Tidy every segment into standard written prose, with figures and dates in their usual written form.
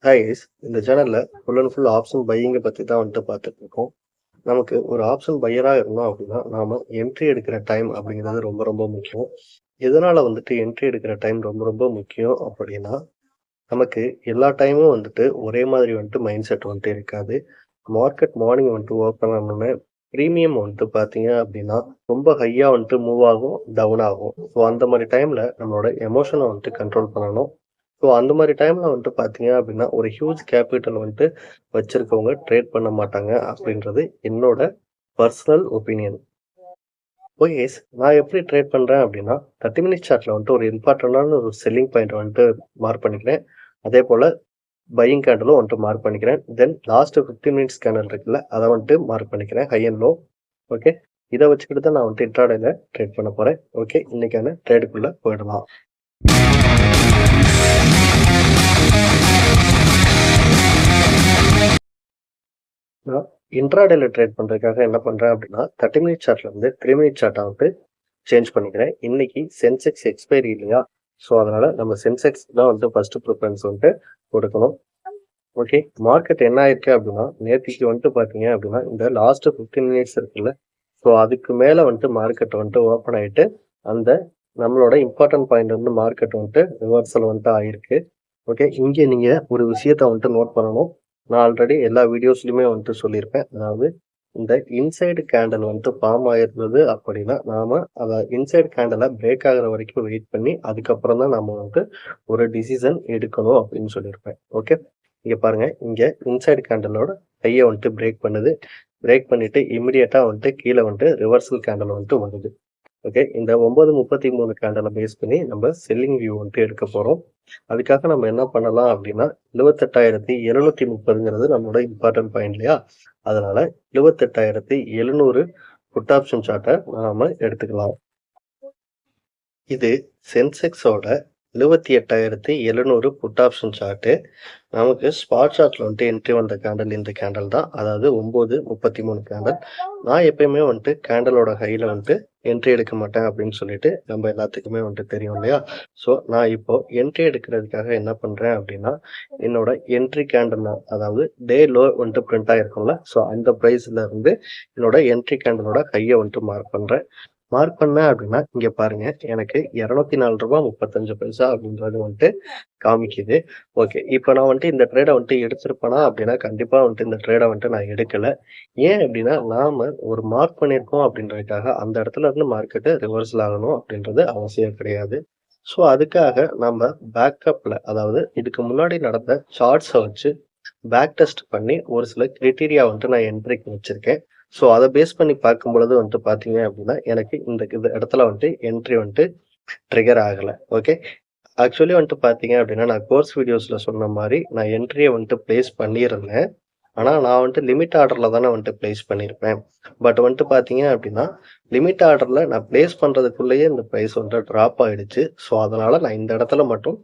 Hi guys, இந்த சேனல்ல full and full option பையிங்கை பற்றி தான் பார்த்துட்டு இருக்கோம். நமக்கு ஒரு ஆப்ஷன் பையராக இருந்தோம் அப்படின்னா நாம என்ட்ரி எடுக்கிற டைம் அப்படிங்கிறது ரொம்ப ரொம்ப முக்கியம். எதனால என்ட்ரி எடுக்கிற டைம் ரொம்ப ரொம்ப முக்கியம் அப்படின்னா, நமக்கு எல்லா டைமும் ஒரே மாதிரி மைண்ட் செட் இருக்காது. மார்க்கெட் மார்னிங் ஓப்பன் ஆனோடனே ப்ரீமியம் பார்த்தீங்க அப்படின்னா ரொம்ப ஹையா மூவ் ஆகும், டவுன் ஆகும். ஸோ அந்த மாதிரி டைம்ல நம்மளோட எமோஷனை கண்ட்ரோல் பண்ணணும். ஸோ அந்த மாதிரி டைம்ல பார்த்தீங்க அப்படின்னா ஒரு ஹியூஜ் கேபிட்டல் வச்சிருக்கவங்க ட்ரேட் பண்ண மாட்டாங்க அப்படின்றது என்னோட பர்சனல் ஒப்பீனியன். ஓகே கைஸ், நான் எப்படி ட்ரேட் பண்றேன் அப்படின்னா 30 மினிட்ஸ் சார்ட்ல ஒரு இம்பார்ட்டண்டான ஒரு செல்லிங் பாயிண்ட் மார்க் பண்ணிக்கிறேன். அதே போல பையிங் கேண்டலும் மார்க் பண்ணிக்கிறேன். தென் லாஸ்ட் 15 மினிட்ஸ் கேண்டல் இருக்குல்ல, அதை மார்க் பண்ணிக்கிறேன், ஹை அண்ட் லோ. ஓகே, இதை வச்சுக்கிட்டு தான் நான் இன்ட்ராடேல ட்ரேட் பண்ண போறேன். ஓகே, இன்னைக்கான ட்ரேடுக்குள்ள போயிடலாம். நான் இன்ட்ராடேல ட்ரேட் பண்றதுக்காக என்ன பண்றேன் அப்படின்னா 30 மினிட் சார்ட்ல 3 மினிட் சார்ட்டா சேஞ்ச் பண்ணிக்கிறேன். இன்னைக்கு சென்செக்ஸ் எக்ஸ்பைரி இல்லையா, ஸோ அதனால நம்ம சென்செக்ஸ் தான் ஃபர்ஸ்ட் ப்ரிஃபரன்ஸ் கொடுக்கணும். ஓகே, மார்க்கெட் என்ன ஆயிருக்கு அப்படின்னா நேற்றுக்கு பார்த்தீங்க அப்படின்னா இந்த லாஸ்ட் 15 மினிட்ஸ் இருக்குல்ல, ஸோ அதுக்கு மேலே மார்க்கெட் ஓப்பன் ஆயிட்டு அந்த நம்மளோட இம்பார்ட்டன்ட் பாயிண்ட் மார்க்கெட் ரிவர்சல் ஆயிருக்கு. ஓகே, இங்கே நீங்க ஒரு விஷயத்த நோட் பண்ணணும். நான் ஆல்ரெடி எல்லா வீடியோஸ்லையுமே சொல்லியிருப்பேன். அதாவது இந்த இன்சைடு கேண்டல் ஃபார்ம் ஆயிருந்தது அப்படின்னா நாம அதை இன்சைடு கேண்டலை பிரேக் ஆகுற வரைக்கும் வெயிட் பண்ணி அதுக்கப்புறம் தான் நம்ம ஒரு டிசிஷன் எடுக்கணும் அப்படின்னு சொல்லியிருப்பேன். ஓகே, இங்க பாருங்க, இங்க இன்சைடு கேண்டலோட கையை பிரேக் பண்ணுது. பிரேக் பண்ணிட்டு இமிடியேட்டா கீழே ரிவர்சல் கேண்டல் வருது. ஓகே, இந்த 9:33 கேண்டலை பேஸ் பண்ணி நம்ம செல்லிங் வியூ எடுக்க போறோம். அதுக்காக நம்ம என்ன பண்ணலாம் அப்படின்னா 78,730ங்கிறது நம்மளோட இம்பார்ட்டன்ட் பாயிண்ட் இல்லையா, அதனால 78,700 புட் ஆப்ஷன் சார்ட்டை நாம எடுத்துக்கலாம். இது சென்செக்ஸோட 78,700 புட் ஆப்ஷன் சார்ட்டு. நமக்கு ஸ்பாட் சார்ட்ல என்ட்ரி வந்த கேண்டல் இந்த கேண்டல் தான், அதாவது 9:33 கேண்டல். நான் எப்பயுமே கேண்டலோட ஹைல என்ட்ரி எடுக்க மாட்டேன் அப்படின்னு சொல்லிட்டு நம்ம எல்லாத்துக்குமே தெரியும் இல்லையா. ஸோ நான் இப்போ என்ட்ரி எடுக்கிறதுக்காக என்ன பண்றேன் அப்படின்னா என்னோட என்ட்ரி கேண்டல், அதாவது டே லோ பிரிண்ட் ஆயிருக்கும்ல, ஸோ அந்த ப்ரைஸ்ல இருந்து என்னோட என்ட்ரி கேண்டலோட ஹையை மார்க் பண்றேன். மார்க் பண்ணேன் அப்படின்னா இங்க பாருங்க, எனக்கு 204.35 அப்படின்றது காமிக்குது. ஓகே, இப்போ நான் இந்த ட்ரேடை எடுத்திருப்பேனா அப்படின்னா கண்டிப்பா இந்த ட்ரேடை நான் எடுக்கல. ஏன் அப்படின்னா நாம ஒரு மார்க் பண்ணியிருக்கோம் அப்படின்றதுக்காக அந்த இடத்துல இருந்து மார்க்கெட்டு ரிவர்சல் ஆகணும் அப்படின்றது அவசியம் கிடையாது. ஸோ அதுக்காக நம்ம பேக்கப்ல, அதாவது இதுக்கு முன்னாடி நடந்த சார்ட்ஸை வச்சு பேக் டெஸ்ட் பண்ணி ஒரு சில கிரைட்டீரியா நான் என்ட்ரிக்கு வச்சிருக்கேன். ஸோ அதை பேஸ் பண்ணி பார்க்கும் பொழுது பார்த்தீங்க அப்படின்னா எனக்கு இந்த இடத்துல என்ட்ரி ட்ரிகர் ஆகலை. ஓகே, ஆக்சுவலி பார்த்தீங்க அப்படின்னா நான் கோர்ஸ் வீடியோஸில் சொன்ன மாதிரி நான் என்ட்ரியை பிளேஸ் பண்ணியிருந்தேன். ஆனால் நான் லிமிட் ஆர்டரில் தானே பிளேஸ் பண்ணியிருப்பேன். பட் பார்த்தீங்க அப்படின்னா லிமிட் ஆர்டரில் நான் பிளேஸ் பண்ணுறதுக்குள்ளேயே இந்த ப்ரைஸ் ட்ராப் ஆகிடுச்சு. ஸோ அதனால் நான் இந்த இடத்துல மட்டும்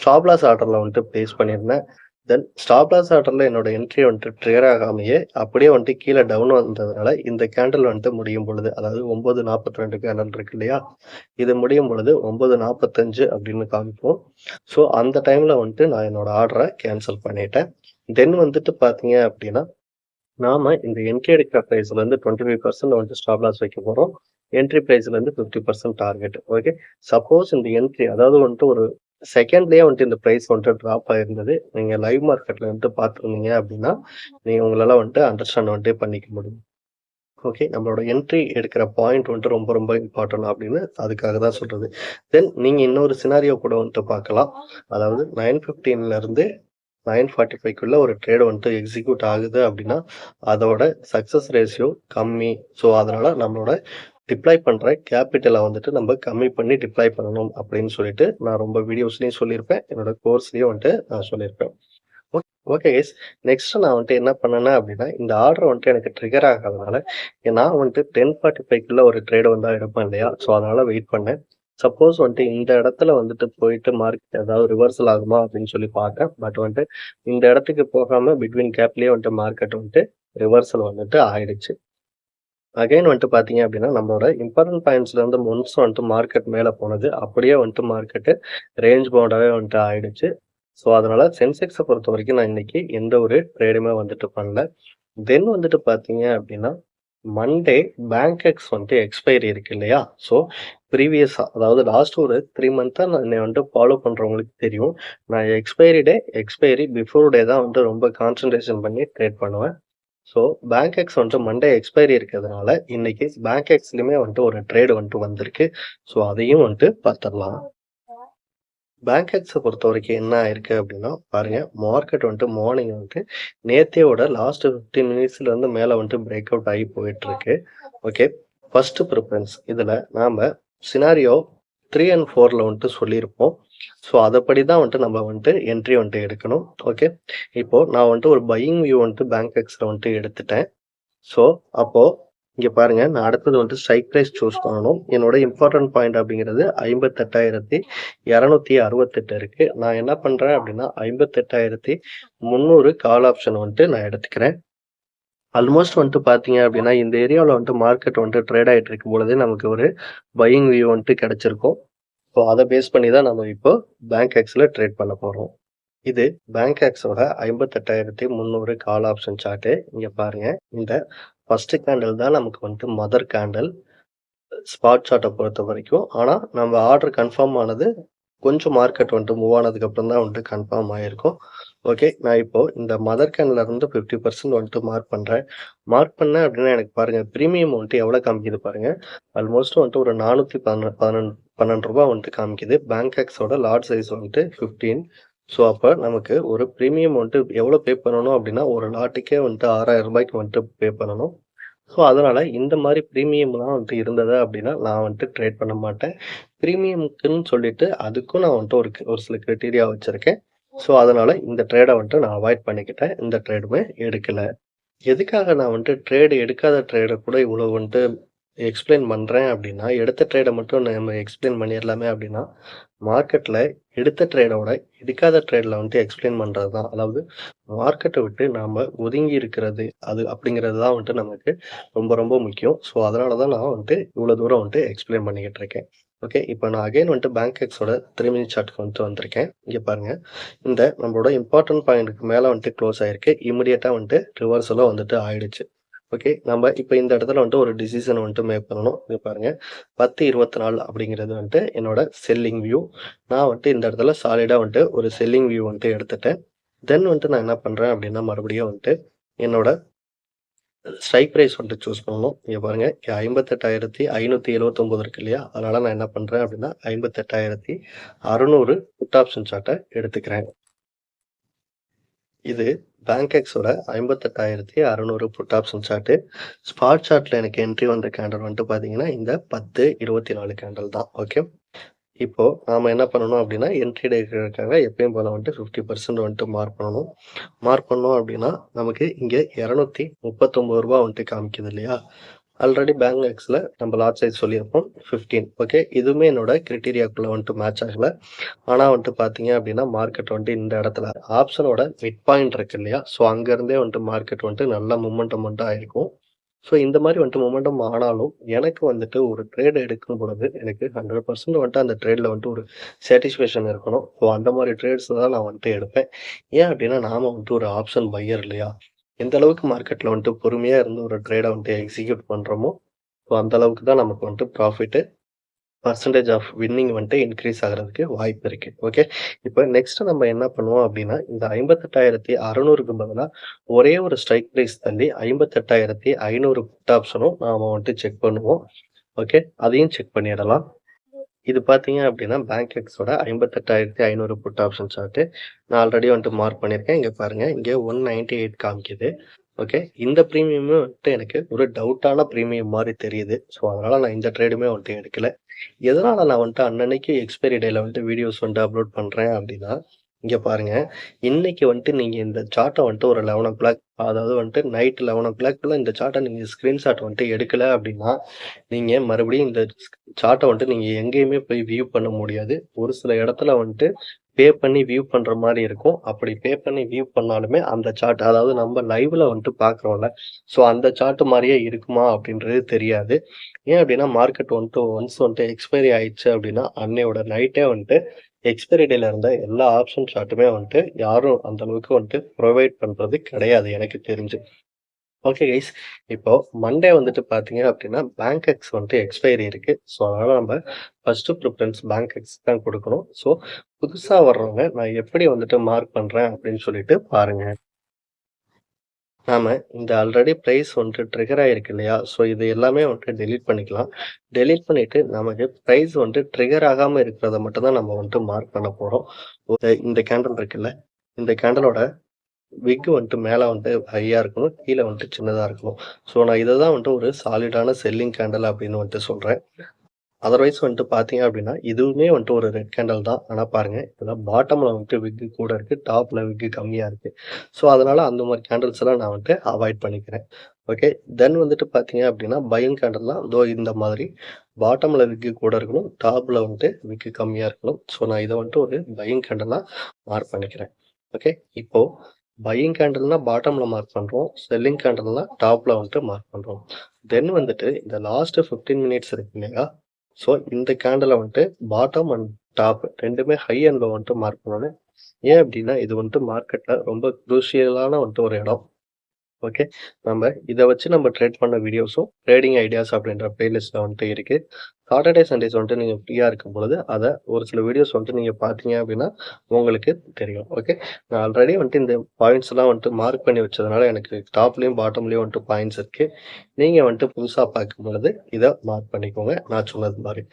ஸ்டாப் லாஸ் ஆர்டரில் பிளேஸ் பண்ணியிருந்தேன். தென் ஸ்டாப் லாஸ் ஆர்டரில் என்னோட என்ட்ரி ட்ரிகர் ஆகாமையே அப்படியே கீழே டவுன் வந்ததுனால இந்த கேண்டல் முடியும் பொழுது, அதாவது 9:42 கேண்டல் இருக்கு இல்லையா, இது முடியும் பொழுது 9:45 அப்படின்னு காமிப்போம். ஸோ அந்த டைம்ல நான் என்னோட ஆர்டரை கேன்சல் பண்ணிட்டேன். தென் பார்த்தீங்க அப்படின்னா நாம இந்த என்ட்ரி எடுக்கிற ப்ரைஸ்ல இருந்து 25% ஸ்டாப் லாஸ் வைக்க போறோம். என்ட்ரி ப்ரைஸ்ல இருந்து 50% டார்கெட். ஓகே, சப்போஸ் இந்த என்ட்ரி, அதாவது ஒரு செகண்ட்லயே இந்த ப்ரைஸ் ட்ராப் ஆயிருந்தது, நீங்க லைவ் மார்க்கெட்ல பார்த்துருந்தீங்க அப்படின்னா நீங்க உங்களால அண்டர்ஸ்டாண்ட் பண்ணிக்க முடியும். ஓகே, நம்மளோட என்ட்ரி எடுக்கிற பாயிண்ட் ரொம்ப ரொம்ப இம்பார்ட்டன்ட் அப்படின்னு அதுக்காக தான் சொல்றது. தென் நீங்க இன்னொரு சினாரியோ கூட பார்க்கலாம். அதாவது 9:15ல இருந்து 9:45க்குள்ள ஒரு ட்ரேடு எக்ஸிக்யூட் ஆகுது அப்படின்னா அதோட சக்சஸ் ரேஷியோ கம்மி. ஸோ அதனால நம்மளோட டிப்ளாய் பண்ற கேபிட்டலை நம்ம கம்மி பண்ணி டிப்ளாய் பண்ணணும் அப்படின்னு சொல்லிட்டு நான் ரொம்ப வீடியோஸ்லயும் சொல்லியிருப்பேன், என்னோட கோர்ஸ்லயும் நான் சொல்லியிருப்பேன். ஓகே கைஸ், நெக்ஸ்ட் நான் என்ன பண்ணேன்னா அப்படின்னா இந்த ஆர்டர் எனக்கு ட்ரிகர் ஆகாதனால நான் 10:45க்குள்ள ஒரு ட்ரேடு எடுப்பேன் இல்லையா, ஸோ அதனால வெயிட் பண்ணேன். சப்போஸ் இந்த இடத்துல போயிட்டு மார்க்கெட் ஏதாவது ரிவர்சல் ஆகுமா அப்படின்னு சொல்லி பார்த்தேன். பட் இந்த இடத்துக்கு போகாம பிட்வீன் கேப்லயே மார்க்கெட் ரிவர்சல் ஆயிடுச்சு. அகைன் பார்த்தீங்க அப்படின்னா நம்மளோட இம்பார்ட்டன்ட் பாயிண்ட்ஸ்ல இருந்து ஒன்ஸ் மார்க்கெட் மேலே போனது அப்படியே மார்க்கெட்டு ரேஞ்ச் பவுண்டாவே ஆயிடுச்சு. ஸோ அதனால சென்செக்ஸை பொறுத்த வரைக்கும் நான் இன்னைக்கு எந்த ஒரு ட்ரேடுமே வந்துட்டு பண்ணல. தென் வந்துட்டு பார்த்தீங்க அப்படின்னா, மண்டே பேங்க் வந்துட்டு எக்ஸ்பைரி இருக்கு இல்லையா? ஸோ ப்ரீவியஸா அதாவது லாஸ்ட் ஒரு 3 மந்த்தா நான் என்னைய வந்துட்டு ஃபாலோ பண்றவங்களுக்கு தெரியும். நான் எக்ஸ்பைரி பிஃபோர் டே தான் வந்துட்டு ரொம்ப கான்சன்ட்ரேஷன் பண்ணி ட்ரேட் பண்ணுவேன். ஸோ வந்துட்டு மண்டே எக்ஸ்பைரி இருக்கிறதுனால, இன்னைக்கு பேங்க் வந்துட்டு ஒரு ட்ரேடு வந்துட்டு வந்திருக்கு. ஸோ அதையும் வந்துட்டு பார்த்துடலாம். பொறுத்தவரைக்கும் என்ன ஆயிருக்கு அப்படின்னா, பாருங்க மார்க்கெட் வந்துட்டு மார்னிங் வந்துட்டு நேத்தையோட லாஸ்ட் 15 மினிட்ஸ்ல இருந்து மேல வந்துட்டு பிரேக் அவுட் ஆகி போயிட்டு இருக்கு. ஓகே. ஃபர்ஸ்ட் ப்ரிஃபரன்ஸ் இதுல நாம சினாரியோ 3 அண்ட் 4ல வந்துட்டு சொல்லியிருப்போம். ஸோ அதப்படி தான் வந்துட்டு நம்ம வந்துட்டு என்ட்ரி வந்துட்டு எடுக்கணும். ஓகே. இப்போ நான் வந்துட்டு ஒரு பையிங் வியூ வந்துட்டு பேங்க் வந்துட்டு எடுத்துட்டேன். ஸோ அப்போ இங்க பாருங்க, நான் அடுத்தது வந்துட்டு ஸ்ட்ரைக் பிரைஸ் சூஸ் பண்ணணும். என்னோட இம்பார்ட்டன்ட் பாயிண்ட் அப்படிங்கிறது 58,268 இருக்கு. நான் என்ன பண்றேன் அப்படின்னா 58,300 கால் ஆப்ஷன் வந்துட்டு நான் எடுத்துக்கிறேன். ஆல்மோஸ்ட் வந்துட்டு பார்த்தீங்க அப்படின்னா, இந்த ஏரியாவுல வந்துட்டு மார்க்கெட் வந்துட்டு ட்ரேட் ஆயிட்டு இருக்கும் பொழுதே நமக்கு ஒரு பையிங் வியூ வந்துட்டு கிடைச்சிருக்கும். ஸோ அத பேஸ் பண்ணி தான் நம்ம இப்போ பேங்க் ட்ரேட் பண்ண போறோம். இது பேங்க் 58,300 கால் ஆப்ஷன் சார்ட்டு. இங்க பாருங்க, இந்த ஃபர்ஸ்ட் கேண்டில் தான் நமக்கு வந்துட்டு மதர் கேண்டில் ஸ்பாட் சார்ட்டை பொறுத்த வரைக்கும். ஆனா நம்ம ஆர்டர் கன்ஃபார்ம் ஆனது கொஞ்சம் மார்க்கெட் வந்துட்டு மூவ் ஆனதுக்கு அப்புறம் தான் வந்துட்டு கன்ஃபார்ம் ஆயிருக்கும். ஓகே. நான் இப்போ இந்த மதர் கேண்டில்ல இருந்து 50% வந்துட்டு மார்க் பண்றேன். மார்க் பண்ணேன் அப்படின்னா எனக்கு பாருங்க பிரீமியம் வந்துட்டு எவ்வளவு காமிக்குது பாருங்க. ஆல்மோஸ்ட் வந்துட்டு ஒரு 412 ரூபாய் வந்துட்டு காமிக்குது. பேங்க் லாட் சைஸ் வந்துட்டு 15. ஸோ அப்ப நமக்கு ஒரு பிரீமியம் வந்துட்டு எவ்வளவு பே பண்ணணும் அப்படின்னா, ஒரு லாட்டுக்கே வந்துட்டு 6,000 ரூபாய்க்கு வந்துட்டு பே பண்ணணும். ஸோ அதனால இந்த மாதிரி பிரீமியம்லாம் வந்துட்டு இருந்தது அப்படின்னா, நான் வந்துட்டு ட்ரேட் பண்ண மாட்டேன். பிரீமியம்க்குன்னு சொல்லிட்டு அதுக்கும் நான் வந்துட்டு ஒரு சில கிரைட்டீரியா வச்சிருக்கேன். ஸோ அதனால இந்த ட்ரேட வந்துட்டு நான் அவாய்ட் பண்ணிக்கிட்டேன். இந்த ட்ரேடுமே எடுக்கல. எதுக்காக நான் வந்துட்டு ட்ரேடு எடுக்காத ட்ரேட கூட இவ்வளவு வந்துட்டு எக்ஸ்பிளைன் பண்றேன் அப்படின்னா, எடுத்த ட்ரேட மட்டும் நம்ம எக்ஸ்பிளைன் பண்ணிடலாமே அப்படின்னா, மார்க்கெட்ல எடுத்த ட்ரேட விட எடுக்காத ட்ரேட்ல வந்துட்டு எக்ஸ்பிளைன் பண்றது தான். அதாவது மார்க்கெட்ட விட்டு நாம ஒதுங்கி இருக்கிறது, அது அப்படிங்கிறது தான் வந்துட்டு நமக்கு ரொம்ப ரொம்ப முக்கியம். ஸோ அதனால தான் நான் வந்துட்டு இவ்வளோ தூரம் வந்துட்டு எக்ஸ்பிளைன் பண்ணிக்கிட்டு இருக்கேன். ஓகே. இப்போ நான் அகைன் வந்துட்டு பேங்க் 3 மினிட் சார்ட்க்கு வந்துட்டு வந்திருக்கேன். இங்க பாருங்க. இந்த நம்மளோட இம்பார்ட்டன்ட் பாயிண்ட்க்கு மேல வந்துட்டு க்ளோஸ் ஆயிருக்கு. இமிடியேட்டா வந்துட்டு ரிவர்சலா வந்துட்டு ஆயிடுச்சு. ஓகே. நம்ம இப்ப இந்த இடத்துல வந்துட்டு ஒரு டிசிஷன் வந்துட்டு மேக் பண்ணணும். இங்க பாருங்க. 10.24 அப்படிங்கிறது வந்துட்டு என்னோட செல்லிங் வியூ. நான் வந்துட்டு இந்த இடத்துல சாலிடா வந்துட்டு ஒரு செல்லிங் வியூ வந்துட்டு எடுத்துட்டேன். தென் வந்துட்டு நான் என்ன பண்றேன் அப்படின்னா, மறுபடியும் வந்துட்டு என்னோட ஸ்ட்ரைக் பிரைஸ் வந்துட்டு சூஸ் பண்ணணும். இங்க பாருங்க, 58,579 இருக்கு இல்லையா? அதனால நான் என்ன பண்றேன் அப்படின்னா, 58,600 புட் ஆப்ஷன் சார்ட்ட எடுத்துக்கிறேன். இது bank 58,600 put option chart. Spot சார்ட்ல எனக்கு என்ட்ரி வந்த கேண்டில் வந்துட்டு பார்த்தீங்கன்னா, இந்த 10.24 கேண்டில் தான். ஓகே. இப்போ நாம என்ன பண்ணணும் அப்படின்னா, என்ட்ரி எடுக்கிறதுக்காக எப்பயும் போல வந்துட்டு 50% வந்துட்டு மார்க் பண்ணணும். மார்க் பண்ணோம் அப்படின்னா, நமக்கு இங்க ரூ. 239 வந்துட்டு காமிக்குது இல்லையா? ஆல்ரெடி பேங்க் நம்ம லாட் சைஸ் சொல்லியிருப்போம் 15. ஓகே. இதுவுமே என்னோட கிரைட்டீரியாக்குள்ள வந்துட்டு மேட்ச் ஆகல. ஆனா வந்துட்டு பார்த்தீங்க அப்படின்னா, மார்க்கெட் வந்துட்டு இந்த இடத்துல ஆப்ஷனோட மிட் பாயிண்ட் இருக்கு இல்லையா? ஸோ அங்கருந்தே வந்துட்டு மார்க்கெட் வந்துட்டு நல்ல மொமெண்டம் வந்துட்டு ஆயிருக்கும். ஸோ இந்த மாதிரி வந்துட்டு மொமெண்டம் ஆனாலும், எனக்கு வந்துட்டு ஒரு ட்ரேட் எடுக்கும் பொழுது எனக்கு 100% வந்துட்டு அந்த ட்ரேட்ல வந்துட்டு ஒரு சாட்டிஸ்ஃபேக்ஷன் இருக்கணும். ஸோ அந்த மாதிரி ட்ரேட்ஸ் தான் நான் வந்துட்டு எடுப்பேன். ஏன் அப்படின்னா, நாம வந்துட்டு ஒரு ஆப்ஷன் பையர் இல்லையா? எந்த அளவுக்கு மார்க்கெட்ல வந்துட்டு பொறுமையா இருந்து ஒரு ட்ரேட வந்துட்டு எக்ஸிக்யூட் பண்றோமோ, ஸோ அந்த அளவுக்கு தான் நமக்கு வந்துட்டு ப்ராஃபிட்டு பெர்சன்டேஜ் ஆஃப் வின்னிங் வந்துட்டு இன்க்ரீஸ் ஆகுறதுக்கு வாய்ப்பு இருக்கு. ஓகே. இப்ப நெக்ஸ்ட் நம்ம என்ன பண்ணுவோம் அப்படின்னா, இந்த 58,600க்கு பதிலா ஒரே ஒரு ஸ்ட்ரைக் பிரைஸ் தள்ளி 58,500 புட் ஆப்ஷனும் நாம வந்துட்டு செக் பண்ணுவோம். ஓகே. அதையும் செக் பண்ணிடலாம். இது பார்த்தீங்க அப்படின்னா, பேங்க் 58,500 புட் ஆப்ஷன் சார்ட்டு. நான் ஆல்ரெடி வந்துட்டு மார்க் பண்ணியிருக்கேன். இங்க பாருங்க. இங்க 198 காமிக்குது. ஓகே. இந்த பிரீமியமும் வந்துட்டு எனக்கு ஒரு டவுட்டான பிரீமியம் மாரி தெரியுது. ஸோ அதனால நான் இந்த ட்ரேடுமே வந்துட்டு எடுக்கல. எதனால நான் வந்துட்டு அன்னன்னைக்கு எக்ஸ்பைரி டேல வந்துட்டு வீடியோஸ் வந்துட்டு அப்லோட் பண்றேன் அப்படின்னா, இங்க பாருங்க. இன்னைக்கு வந்துட்டு நீங்க இந்த சார்ட்ட வந்துட்டு ஒரு 11:00 அதாவது வந்துட்டு நைட் 11:00க்குள்ள இந்த சார்ட்ட நீங்க ஸ்கிரீன்ஷாட் வந்துட்டு எடுக்கல அப்படின்னா, நீங்க மறுபடியும் இந்த சார்ட்ட வந்துட்டு நீங்க எங்கேயுமே போய் வியூ பண்ண முடியாது. ஒரு சில இடத்துல வந்துட்டு பே பண்ணி வியூ பண்ற மாரி இருக்கும். அப்படி பே பண்ணி வியூ பண்ணாலுமே அந்த சார்ட் அதாவது நம்ம லைவ்ல வந்துட்டு பார்க்குறோம்ல, ஸோ அந்த சார்ட் மாரியே இருக்குமா அப்படின்றது தெரியாது. ஏன் அப்படின்னா மார்க்கெட் வந்துட்டு ஒன்ஸ் வந்துட்டு எக்ஸ்பைரி ஆயிடுச்சு அப்படின்னா, அன்னையோட நைட்டே வந்துட்டு எக்ஸ்பைரி டேல இருந்த எல்லா ஆப்ஷன் சார்ட்டுமே வந்துட்டு யாரும் அந்த அளவுக்கு வந்துட்டு ப்ரொவைட் பண்றது கிடையாது எனக்கு தெரிஞ்சு. Okay guys. இப்போ மண்டே வந்துட்டு பார்த்தீங்க அப்படின்னா, பேங்க் எக்ஸ் வந்துட்டு எக்ஸ்பைரி இருக்கு. ஸோ, அதனால நம்ம ஃபர்ஸ்ட்டு ப்ரிஃபரன்ஸ் பேங்க் எக்ஸ் தான் குடுக்கணும். ஸோ, புதுசா வர்றவங்க நான் எப்படி வந்துட்டு மார்க் பண்றேன் அப்படின்னு சொல்லிட்டு பாருங்க. நாம இந்த ஆல்ரெடி பிரைஸ் வந்துட்டு ட்ரிகர் ஆயிருக்கு இல்லையா? ஸோ, இது எல்லாமே வந்துட்டு டெலீட் பண்ணிக்கலாம். டெலீட் பண்ணிட்டு நமக்கு பிரைஸ் வந்துட்டு ட்ரிகர் ஆகாம இருக்கிறத மட்டும் தான் நம்ம வந்துட்டு மார்க் பண்ண போறோம். இந்த கேண்டில் இருக்குல்ல, இந்த கேண்டிலோட விக் வந்துட்டு மேல வந்துட்டு ஹையா இருக்கணும். கீழ வந்துட்டு சின்னதா இருக்கணும். ஸோ, நான் இத தான் வந்துட்டு ஒரு சாலிடான செல்லிங் கேண்டில் அப்படின்னு வந்துட்டு சொல்றேன். அதர்வைஸ் வந்துட்டு பார்த்தீங்க அப்படின்னா, இதுவுமே வந்துட்டு ஒரு ரெட் கேண்டில் தான். ஆனா பாருங்க, இதுல பாட்டம்ல வந்துட்டு விக் கூட இருக்கு. டாப்ல விக் கம்மியா இருக்கு. ஸோ, அதனால அந்த மாரி கேண்டில்ஸ் எல்லாம் நான் வந்துட்டு அவாய்ட் பண்ணிக்கிறேன். ஓகே. தென் வந்துட்டு பார்த்தீங்க அப்படின்னா, பையிங் கேண்டில்லாம் இதோ இந்த மாதிரி பாட்டம்ல விக் கூட இருக்கணும். டாப்ல வந்துட்டு விக் கம்மியா இருக்கணும். ஸோ, நான் இத வந்துட்டு ஒரு பையிங் கேண்டிலா மார்க் பண்ணிக்கிறேன். ஓகே. இப்போ பையிங் கேண்டில்னா பாட்டம்ல மார்க் பண்றோம். செல்லிங் கேண்டில்னா டாப்ல வந்துட்டு மார்க் பண்றோம். தென் வந்துட்டு இந்த லாஸ்ட் 15 மினிட்ஸ் இருக்கு இல்லையா? ஸோ, இந்த கேண்டில வந்துட்டு பாட்டம் அண்ட் டாப் 2மே ஹை அண்ட் லோ வந்துட்டு மார்க் பண்ணணும். ஏன் அப்டின்னா, இது வந்துட்டு மார்க்கெட்ல ரொம்ப குரூஷியலான வந்துட்டு ஒரு இடம். ஓகே. நம்ம இத வச்சு நம்ம ட்ரேட் பண்ண வீடியோஸும், ட்ரேடிங் ஐடியாஸ் அப்படின்ற பிளேலிஸ்ட்ல வந்துட்டு இருக்கு. சாட்டர்டே, சண்டேஸ் வந்துட்டு நீங்க ஃப்ரீயா இருக்கும் பொழுது, அத ஒரு சில வீடியோஸ் வந்துட்டு நீங்க பார்த்தீங்க அப்படின்னா, உங்களுக்கு தெரியும். ஓகே. நான் ஆல்ரெடி வந்துட்டு இந்த பாயிண்ட்ஸ்லாம் வந்துட்டு மார்க் பண்ணி வச்சதுனால, எனக்கு டாப்லயும், பாட்டம்லயும் வந்துட்டு பாயிண்ட்ஸ் இருக்கு. நீங்க வந்துட்டு புதுசா பார்க்கும் பொழுது, இத மார்க் பண்ணிக்கோங்க. நான் சொன்னது மாரி.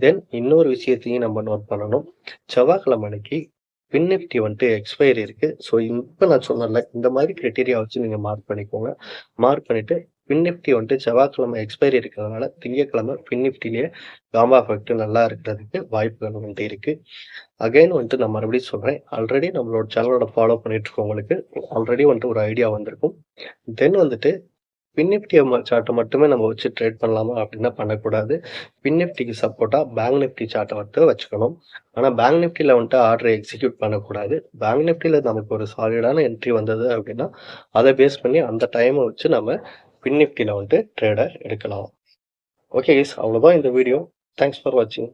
தென் இன்னொரு விஷயத்தையும் நம்ம நோட் பண்ணணும். செவ்வாய்க்கிழமை அன்னைக்கு பின் நிஃப்டி வந்துட்டு எக்ஸ்பைரி இருக்கு. ஸோ, இப்ப நான் சொன்னேன்ல, இந்த மாரி கிரைட்டீரியா வச்சு நீங்க மார்க் பண்ணிக்கோங்க. மார்க் பண்ணிட்டு பின் நிஃப்டி வந்துட்டு செவ்வாய்க்கிழமை எக்ஸ்பைரி இருக்கிறதுனால, திங்கட்கிழமை பின் நிஃப்டிலயே காமா எஃபெக்ட் நல்லா இருக்கிறதுக்கு வாய்ப்புகள் வந்துட்டு இருக்கு. அகைன் வந்துட்டு நான் மறுபடியும் சொல்றேன். ஆல்ரெடி நம்மளோட சேனலோட ஃபாலோ பண்ணிட்டு இருக்கவங்களுக்கு ஆல்ரெடி வந்துட்டு ஒரு ஐடியா வந்திருக்கும். தென் வந்துட்டு பின் நிஃப்டி சார்ட்ட மட்டுமே நம்ம வச்சு ட்ரேட் பண்ணலாமா அப்படின்னா பண்ணக்கூடாது. பின் நிஃப்டிக்கு சப்போர்ட்டா பேங்க் நிஃப்டி சார்ட்ட வந்துட்டு வச்சுக்கணும். ஆனா பேங்க் நிஃப்டில வந்துட்டு ஆர்டர எக்ஸிக்யூட் பண்ணக்கூடாது. பேங்க் நிஃப்டில நமக்கு ஒரு சாலிடான என்ட்ரி வந்தது அப்படின்னா, அத பேஸ் பண்ணி அந்த டைம வச்சு நம்ம பின் நிஃப்டில வந்துட்டு ட்ரேட எடுக்கலாம். ஓகே கைஸ், அவ்வளோதான் இந்த வீடியோ. தேங்க்ஸ் ஃபார் வாட்சிங்.